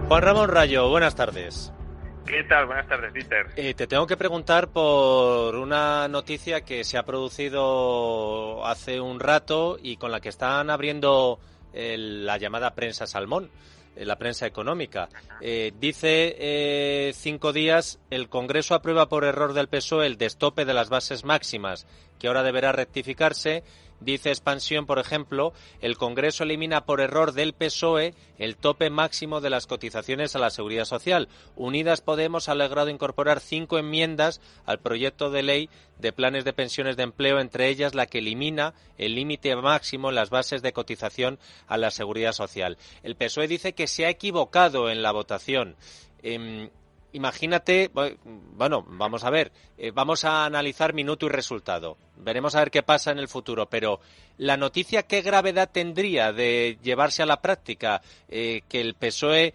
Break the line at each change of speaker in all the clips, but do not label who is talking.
Juan Ramón Rayo, buenas tardes.
¿Qué tal? Buenas tardes, Dieter.
Te tengo que preguntar por una noticia que se ha producido hace un rato y con la que están abriendo la llamada prensa salmón, la prensa económica. Dice 5 días, el Congreso aprueba por error del PSOE el destope de las bases máximas, que ahora deberá rectificarse. Dice Expansión, por ejemplo, el Congreso elimina por error del PSOE el tope máximo de las cotizaciones a la Seguridad Social. Unidas Podemos ha logrado incorporar 5 enmiendas al proyecto de ley de planes de pensiones de empleo, entre ellas la que elimina el límite máximo en las bases de cotización a la Seguridad Social. El PSOE dice que se ha equivocado en la votación. Imagínate, bueno, vamos a ver, vamos a analizar minuto y resultado. Veremos a ver qué pasa en el futuro, pero la noticia, ¿qué gravedad tendría de llevarse a la práctica? Que el PSOE,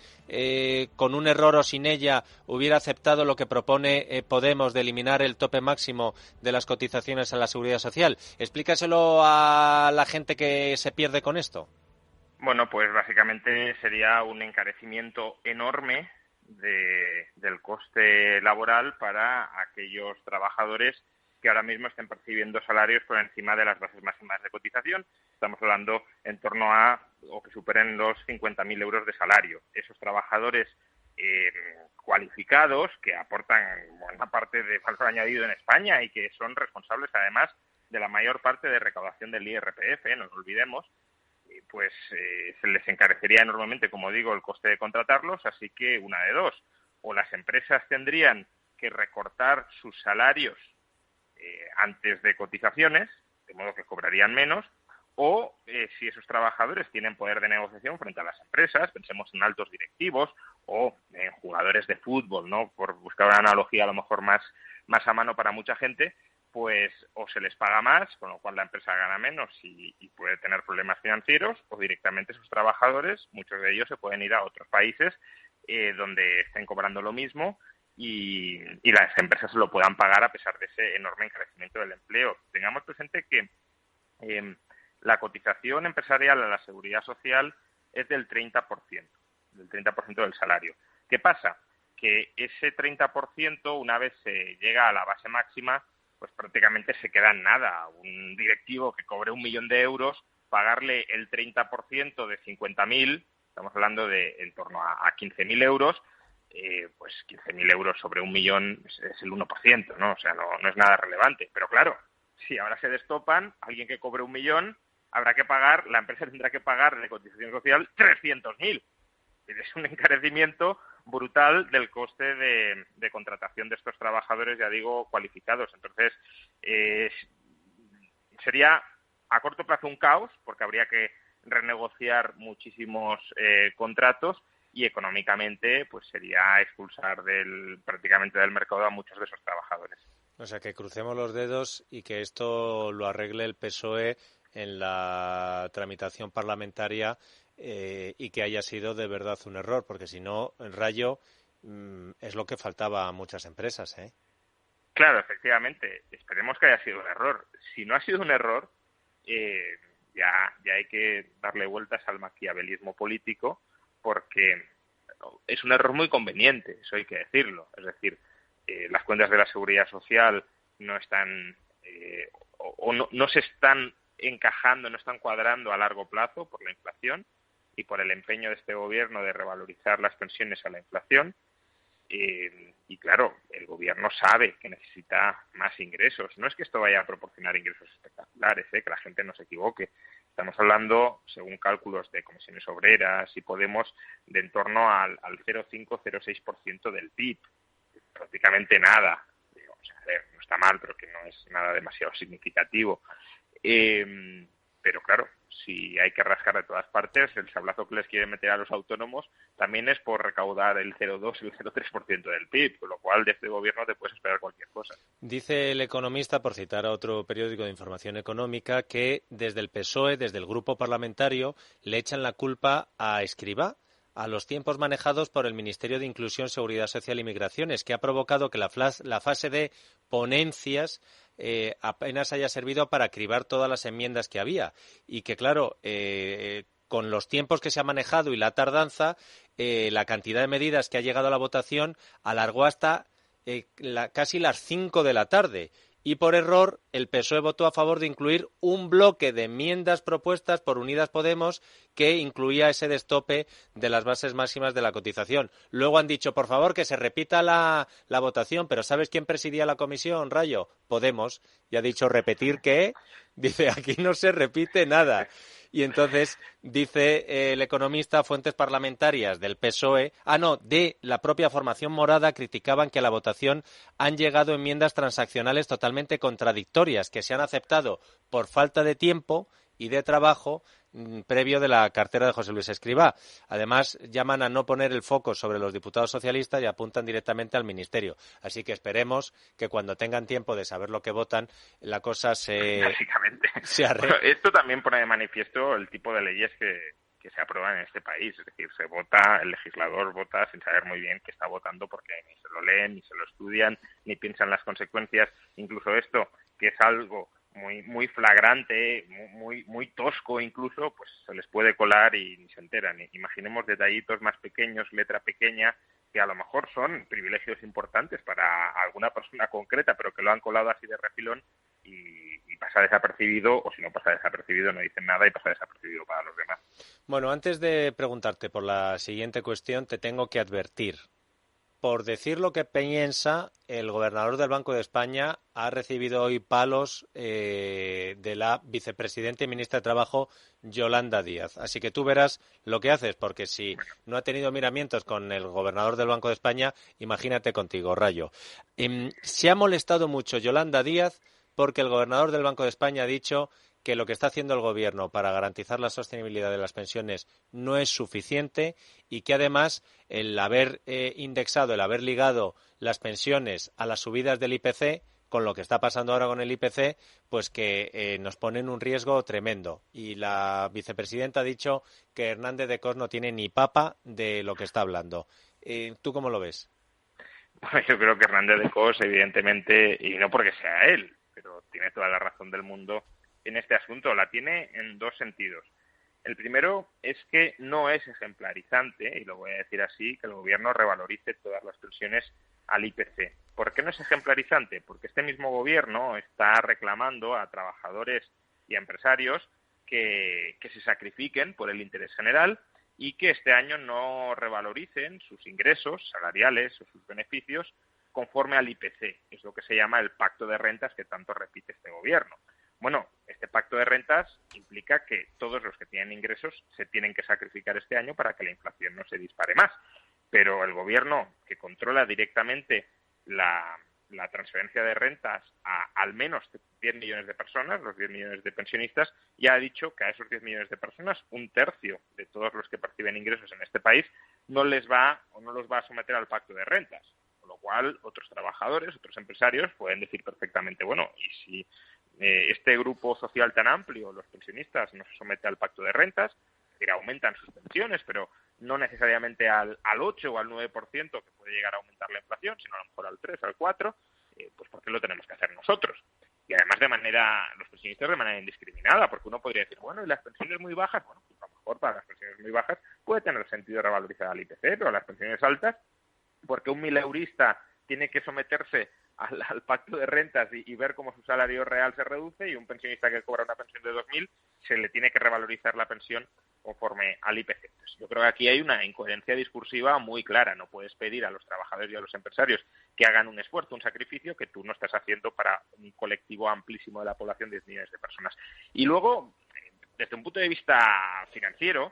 con un error o sin ella, hubiera aceptado lo que propone Podemos de eliminar el tope máximo de las cotizaciones a la Seguridad Social. Explícaselo a la gente que se pierde con esto.
Bueno, pues básicamente sería un encarecimiento enorme del coste laboral para aquellos trabajadores que ahora mismo estén percibiendo salarios por encima de las bases máximas de cotización. Estamos hablando en torno a, o que superen los 50.000 euros de salario. Esos trabajadores cualificados, que aportan buena parte de valor añadido en España y que son responsables además de la mayor parte de recaudación del IRPF, no lo olvidemos, pues se les encarecería enormemente, como digo, el coste de contratarlos, así que una de dos. O las empresas tendrían que recortar sus salarios antes de cotizaciones, de modo que cobrarían menos, o si esos trabajadores tienen poder de negociación frente a las empresas, pensemos en altos directivos o en jugadores de fútbol, ¿no? Por buscar una analogía a lo mejor más a mano para mucha gente, pues o se les paga más, con lo cual la empresa gana menos y puede tener problemas financieros, o directamente sus trabajadores, muchos de ellos se pueden ir a otros países donde estén cobrando lo mismo y las empresas se lo puedan pagar a pesar de ese enorme encarecimiento del empleo. Tengamos presente que la cotización empresarial a la Seguridad Social es del 30% del salario. ¿Qué pasa? Que ese 30%, una vez se llega a la base máxima, pues prácticamente se queda en nada. Un directivo que cobre 1 millón de euros, pagarle el 30% de 50.000, estamos hablando de en torno a 15.000 euros, pues 15.000 euros sobre 1 millón es el 1%, ¿no? O sea, no es nada relevante. Pero claro, si ahora se destopan, alguien que cobre 1 millón, habrá que pagar, la empresa tendrá que pagar de cotización social 300.000. Es un encarecimiento brutal del coste de contratación de estos trabajadores, ya digo, cualificados. Entonces, sería a corto plazo un caos, porque habría que renegociar muchísimos contratos, y económicamente pues sería expulsar prácticamente del mercado a muchos de esos trabajadores.
O sea, que crucemos los dedos y que esto lo arregle el PSOE en la tramitación parlamentaria y que haya sido de verdad un error, porque si no, el Rayo es lo que faltaba a muchas empresas, ¿eh?
Claro, efectivamente. Esperemos que haya sido un error. Si no ha sido un error, ya hay que darle vueltas al maquiavelismo político, porque es un error muy conveniente, eso hay que decirlo. Es decir, las cuentas de la Seguridad Social no están no se están encajando, no están cuadrando a largo plazo por la inflación y por el empeño de este gobierno de revalorizar las pensiones a la inflación. Y claro, el gobierno sabe que necesita más ingresos. No es que esto vaya a proporcionar ingresos espectaculares, que la gente no se equivoque. Estamos hablando, según cálculos de Comisiones Obreras y Podemos, de en torno al 0,5-0,6% del PIB. Prácticamente nada. O sea, a ver, no está mal, pero que no es nada demasiado significativo. Pero claro, si hay que rascar de todas partes, el sablazo que les quiere meter a los autónomos también es por recaudar el 0,2 y el 0,3% del PIB, con lo cual de este gobierno te puedes esperar cualquier cosa.
Dice El Economista, por citar a otro periódico de información económica, que desde el PSOE, desde el grupo parlamentario, le echan la culpa a Escrivá, a los tiempos manejados por el Ministerio de Inclusión, Seguridad Social y Migraciones, que ha provocado que la fase de ponencias apenas haya servido para cribar todas las enmiendas que había. Y que, claro, con los tiempos que se ha manejado y la tardanza, la cantidad de medidas que ha llegado a la votación alargó hasta casi las 5 de la tarde. Y por error, el PSOE votó a favor de incluir un bloque de enmiendas propuestas por Unidas Podemos que incluía ese destope de las bases máximas de la cotización. Luego han dicho, por favor, que se repita la votación, pero ¿sabes quién presidía la comisión, Rayo? Podemos. Y ha dicho, ¿repetir qué? Dice, aquí no se repite nada. Y entonces dice el economista, fuentes parlamentarias del PSOE, de la propia formación morada, criticaban que a la votación han llegado enmiendas transaccionales totalmente contradictorias, que se han aceptado por falta de tiempo y de trabajo previo de la cartera de José Luis Escrivá. Además, llaman a no poner el foco sobre los diputados socialistas y apuntan directamente al ministerio. Así que esperemos que cuando tengan tiempo de saber lo que votan, la cosa
Básicamente.
se
Bueno, esto también pone de manifiesto el tipo de leyes que se aprueban en este país. Es decir, el legislador vota sin saber muy bien qué está votando porque ni se lo leen, ni se lo estudian, ni piensan las consecuencias. Incluso esto, que es algo muy flagrante, muy tosco incluso, pues se les puede colar y ni se enteran. Imaginemos detallitos más pequeños, letra pequeña, que a lo mejor son privilegios importantes para alguna persona concreta, pero que lo han colado así de refilón y pasa desapercibido, o si no pasa desapercibido no dicen nada y pasa desapercibido para los demás.
Bueno, antes de preguntarte por la siguiente cuestión, te tengo que advertir. Por decir lo que piensa, el gobernador del Banco de España ha recibido hoy palos de la vicepresidenta y ministra de Trabajo, Yolanda Díaz. Así que tú verás lo que haces, porque si no ha tenido miramientos con el gobernador del Banco de España, imagínate contigo, Rayo. Se ha molestado mucho Yolanda Díaz porque el gobernador del Banco de España ha dicho que lo que está haciendo el Gobierno para garantizar la sostenibilidad de las pensiones no es suficiente y que además el haber indexado, el haber ligado las pensiones a las subidas del IPC, con lo que está pasando ahora con el IPC, pues que nos pone en un riesgo tremendo. Y la vicepresidenta ha dicho que Hernández de Cos no tiene ni papa de lo que está hablando. ¿Tú cómo lo ves?
Bueno, yo creo que Hernández de Cos, evidentemente, y no porque sea él, pero tiene toda la razón del mundo en este asunto. La tiene en dos sentidos. El primero es que no es ejemplarizante, y lo voy a decir así, que el gobierno revalorice todas las pensiones al IPC. ¿Por qué no es ejemplarizante? Porque este mismo gobierno está reclamando a trabajadores y a empresarios que se sacrifiquen por el interés general y que este año no revaloricen sus ingresos salariales o sus beneficios conforme al IPC. Es lo que se llama el pacto de rentas que tanto repite este gobierno. Bueno, este pacto de rentas implica que todos los que tienen ingresos se tienen que sacrificar este año para que la inflación no se dispare más. Pero el gobierno, que controla directamente la transferencia de rentas a al menos 10 millones de personas, los 10 millones de pensionistas, ya ha dicho que a esos 10 millones de personas, un tercio de todos los que perciben ingresos en este país, no los va a someter al pacto de rentas. Con lo cual, otros trabajadores, otros empresarios pueden decir perfectamente, bueno, y si este grupo social tan amplio, los pensionistas, no se somete al pacto de rentas, que aumentan sus pensiones, pero no necesariamente al 8 o al 9% que puede llegar a aumentar la inflación, sino a lo mejor al 3, al 4, pues ¿por qué lo tenemos que hacer nosotros? Y además los pensionistas de manera indiscriminada, porque uno podría decir, bueno, ¿y las pensiones muy bajas? Bueno, pues a lo mejor para las pensiones muy bajas puede tener sentido revalorizar al IPC, pero a las pensiones altas, porque un mileurista tiene que someterse al pacto de rentas y ver cómo su salario real se reduce, y un pensionista que cobra una pensión de 2.000 se le tiene que revalorizar la pensión conforme al IPC. Pues yo creo que aquí hay una incoherencia discursiva muy clara. No puedes pedir a los trabajadores y a los empresarios que hagan un esfuerzo, un sacrificio que tú no estás haciendo para un colectivo amplísimo de la población, 10 millones de personas. Y luego, desde un punto de vista financiero,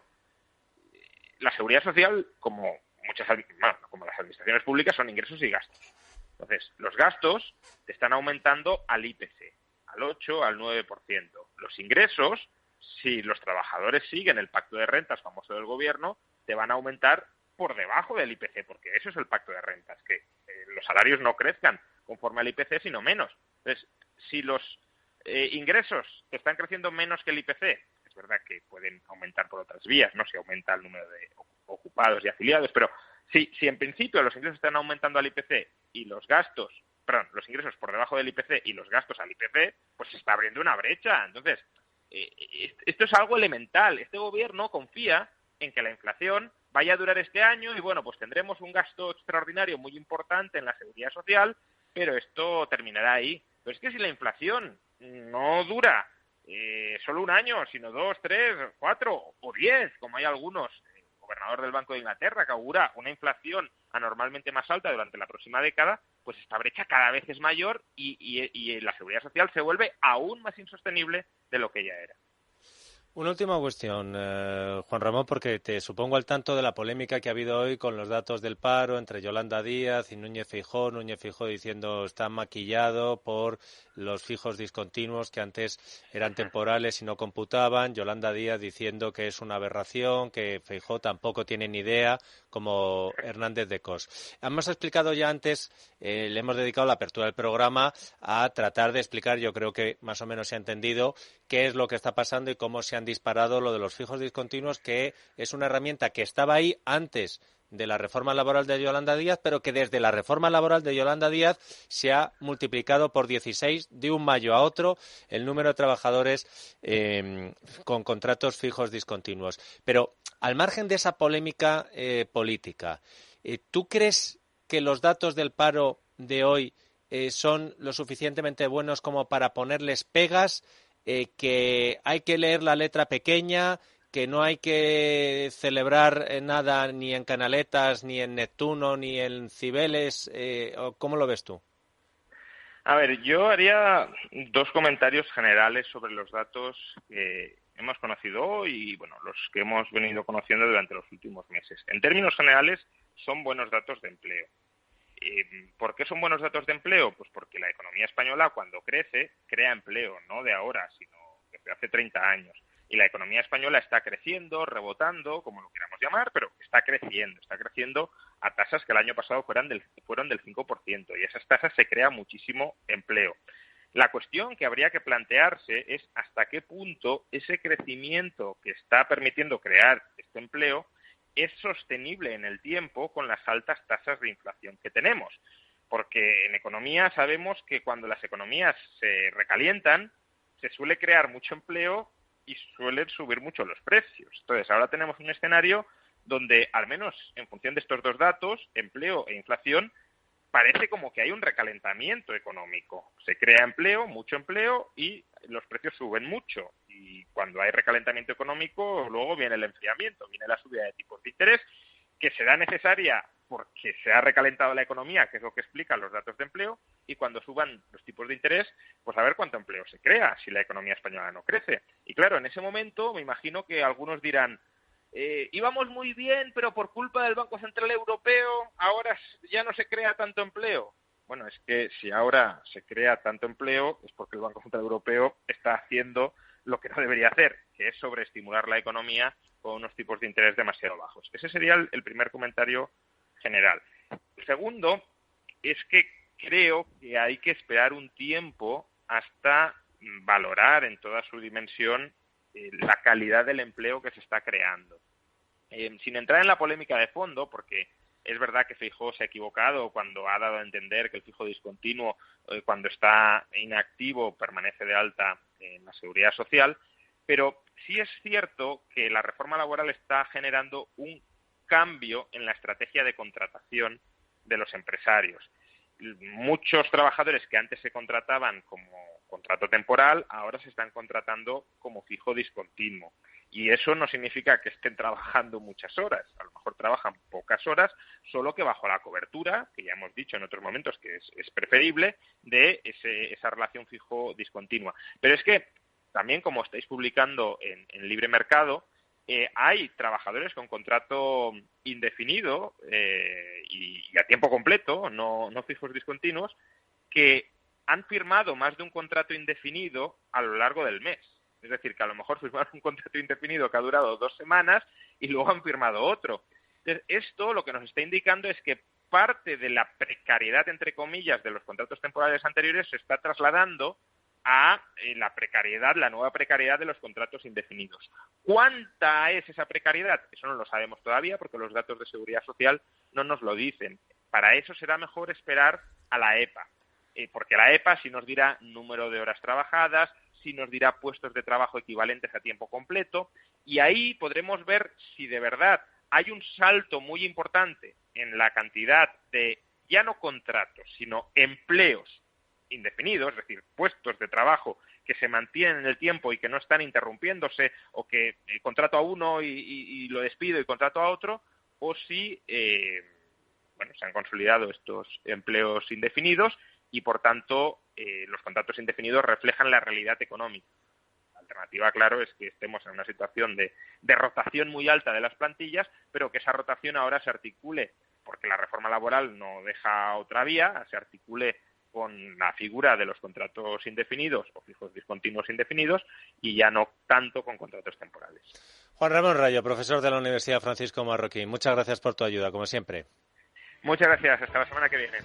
la seguridad social, como las administraciones públicas, son ingresos y gastos. Entonces, los gastos te están aumentando al IPC, al 8, al 9%. Los ingresos, si los trabajadores siguen el pacto de rentas famoso del gobierno, te van a aumentar por debajo del IPC, porque eso es el pacto de rentas, que los salarios no crezcan conforme al IPC, sino menos. Entonces, si los ingresos te están creciendo menos que el IPC, es verdad que pueden aumentar por otras vías, ¿no? Si aumenta el número de ocupados y afiliados, pero si en principio los ingresos están aumentando al IPC y los ingresos por debajo del IPC y los gastos al IPC, pues se está abriendo una brecha. Entonces, Esto es algo elemental. Este gobierno confía en que la inflación vaya a durar este año y, bueno, pues tendremos un gasto extraordinario muy importante en la seguridad social, pero esto terminará ahí. Pero es que si la inflación no dura solo un año, sino 2, 3, 4 o 10, como hay algunos, el gobernador del Banco de Inglaterra, que augura una inflación anormalmente más alta durante la próxima década, pues esta brecha cada vez es mayor y la seguridad social se vuelve aún más insostenible de lo que ya era.
Una última cuestión, Juan Ramón, porque te supongo al tanto de la polémica que ha habido hoy con los datos del paro entre Yolanda Díaz y Núñez Feijóo. Núñez Feijóo diciendo está maquillado por los fijos discontinuos que antes eran temporales y no computaban. Yolanda Díaz diciendo que es una aberración, que Feijóo tampoco tiene ni idea, como Hernández de Cos. Hemos explicado ya antes, le hemos dedicado la apertura del programa a tratar de explicar, yo creo que más o menos se ha entendido, qué es lo que está pasando y cómo se han disparado lo de los fijos discontinuos, que es una herramienta que estaba ahí antes de la reforma laboral de Yolanda Díaz, pero que desde la reforma laboral de Yolanda Díaz se ha multiplicado por 16 de un mayo a otro el número de trabajadores con contratos fijos discontinuos. Pero al margen de esa polémica política, ¿tú crees que los datos del paro de hoy son lo suficientemente buenos como para ponerles pegas? Que hay que leer la letra pequeña, que no hay que celebrar nada ni en Canaletas, ni en Neptuno, ni en Cibeles. ¿Cómo lo ves tú?
A ver, yo haría dos comentarios generales sobre los datos que hemos conocido hoy y, bueno, los que hemos venido conociendo durante los últimos meses. En términos generales, son buenos datos de empleo. ¿Por qué son buenos datos de empleo? Pues porque la economía española, cuando crece, crea empleo, no de ahora, sino desde hace 30 años. Y la economía española está creciendo, rebotando, como lo queramos llamar, pero está creciendo a tasas que el año pasado fueron del 5%, y esas tasas se crea muchísimo empleo. La cuestión que habría que plantearse es hasta qué punto ese crecimiento que está permitiendo crear este empleo es sostenible en el tiempo con las altas tasas de inflación que tenemos. Porque en economía sabemos que cuando las economías se recalientan, se suele crear mucho empleo y suelen subir mucho los precios. Entonces, ahora tenemos un escenario donde, al menos en función de estos dos datos, empleo e inflación, parece como que hay un recalentamiento económico. Se crea empleo, mucho empleo, y los precios suben mucho. Y cuando hay recalentamiento económico, luego viene el enfriamiento, viene la subida de tipos de interés, que será necesaria porque se ha recalentado la economía, que es lo que explican los datos de empleo, y cuando suban los tipos de interés, pues a ver cuánto empleo se crea si la economía española no crece. Y claro, en ese momento me imagino que algunos dirán, íbamos muy bien, pero por culpa del Banco Central Europeo ahora ya no se crea tanto empleo. Bueno, es que si ahora se crea tanto empleo es porque el Banco Central Europeo está haciendo lo que no debería hacer, que es sobreestimular la economía con unos tipos de interés demasiado bajos. Ese sería el primer comentario general. El segundo es que creo que hay que esperar un tiempo hasta valorar en toda su dimensión la calidad del empleo que se está creando. Sin entrar en la polémica de fondo, porque es verdad que Feijóo se ha equivocado cuando ha dado a entender que el fijo discontinuo, cuando está inactivo, permanece de alta en la seguridad social, pero sí es cierto que la reforma laboral está generando un cambio en la estrategia de contratación de los empresarios. Muchos trabajadores que antes se contrataban como contrato temporal, ahora se están contratando como fijo discontinuo. Y eso no significa que estén trabajando muchas horas. A lo mejor trabajan pocas horas, solo que bajo la cobertura, que ya hemos dicho en otros momentos que es preferible, de esa relación fijo discontinua. Pero es que también, como estáis publicando en Libre Mercado, hay trabajadores con contrato indefinido y a tiempo completo, no fijos discontinuos, que han firmado más de un contrato indefinido a lo largo del mes. Es decir, que a lo mejor firmaron un contrato indefinido que ha durado 2 semanas y luego han firmado otro. Entonces, esto lo que nos está indicando es que parte de la precariedad, entre comillas, de los contratos temporales anteriores se está trasladando a la precariedad, la nueva precariedad de los contratos indefinidos. ¿Cuánta es esa precariedad? Eso no lo sabemos todavía porque los datos de seguridad social no nos lo dicen. Para eso será mejor esperar a la EPA, porque la EPA sí nos dirá número de horas trabajadas, sí nos dirá puestos de trabajo equivalentes a tiempo completo, y ahí podremos ver si de verdad hay un salto muy importante en la cantidad de, ya no contratos, sino empleos indefinidos, es decir, puestos de trabajo que se mantienen en el tiempo y que no están interrumpiéndose, o que contrato a uno y lo despido y contrato a otro, o si se han consolidado estos empleos indefinidos y, por tanto, los contratos indefinidos reflejan la realidad económica. La alternativa, claro, es que estemos en una situación de rotación muy alta de las plantillas, pero que esa rotación ahora se articule, porque la reforma laboral no deja otra vía, se articule con la figura de los contratos indefinidos o fijos discontinuos indefinidos, y ya no tanto con contratos temporales.
Juan Ramón Rayo, profesor de la Universidad Francisco Marroquín, muchas gracias por tu ayuda, como siempre.
Muchas gracias, hasta la semana que viene.